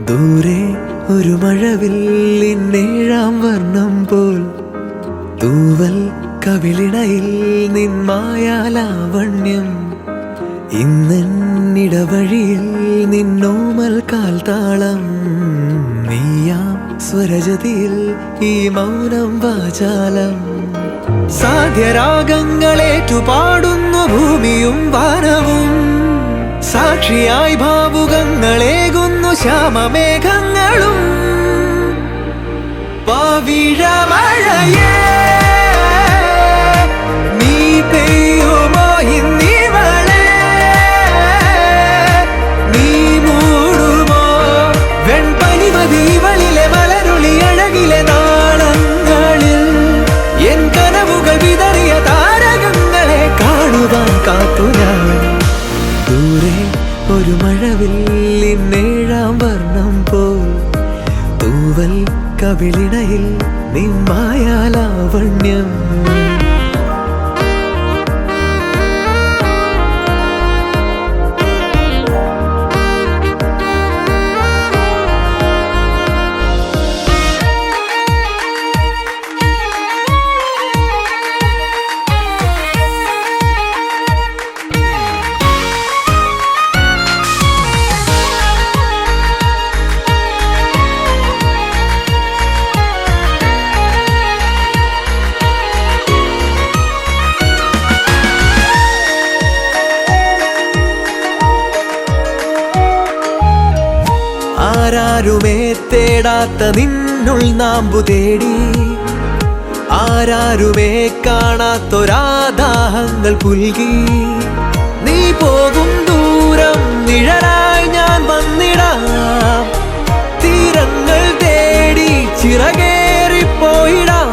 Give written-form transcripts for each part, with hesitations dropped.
ദൂരെ ഒരു മഴവില്ലിന്നേഴാം വർണ്ണം പോൽ തൂവൽ കവിളിണയിൽ നിന്മായാലാവണ്യം ഇന്നിടവഴിയിൽ നിന്നോമൽ കാൽത്താളം നീയാം സ്വരജതിയിൽ ഈ മൗനം വാചാലം സാധ്യരാഗങ്ങളേറ്റുപാടുന്നു ഭൂമിയും വാനവും സാക്ഷിയായി ഭാവുകങ്ങളേകുന്നു ശ്യാമമേഘങ്ങളും പവിഴമഴയേ നീ പെയ്യുമോ ഇന്നിവളെ നീ മൂടുമോ വെൺപനിമതിവളിലെ മലരുളി അഴകിലെ നാളങ്ങളിൽ എൻ കനവുകൾ വിതറിയ താരകങ്ങളെ കാണുവാൻ കാത്തു ഞാൻ ദൂരെ ഒരു മഴവില്ലിന്നേഴാം വർണ്ണം പോൽ തൂവൽ കവിളിണയിൽ നിന്മായാലാവണ്യം ആരാരുമേ തേടാത്ത നിന്നുൾ നാമ്പു തേടി ആരാരുമേ കാണാത്തൊരാദാഹങ്ങൾ പുൽകി നീ പോകും ദൂരം നിഴലായി ഞാൻ വന്നിടാം തീരങ്ങൾ തേടി ചിറകേറിപ്പോയിടാം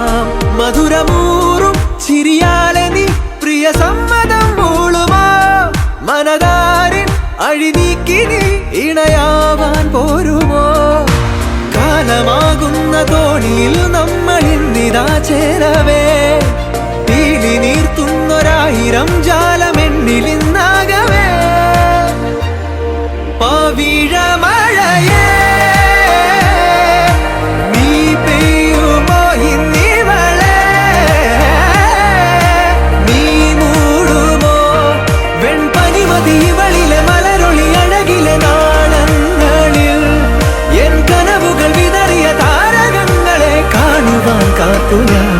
മധുരമൂറും ചിരിയാലെ നീ പ്രിയ സമ്മതം മൂളുമോ മനതാരിൻ അഴിനീക്കി നീ ഇണയാവാൻ പോരുമോ കാലമാകുന്ന തോണിയിൽ നമ്മൾ ഇന്നിതാ ചേരവേ പീലി നീർത്തുന്നൊരായിരം ജാലമെന്നിലിന്നാകവേ പവിഴമഴയേ നീ പെയ്യുമോ ഇന്നിവളെ നീ മൂടുമോ വെൺപനിമതിവളിലെ മലരൊളി അഴകിലെ നാളങ്ങളിൽ എൻ കനവുകൾ വിതറിയ താരകങ്ങളെ കാണുവാൻ കാത്തു ഞാൻ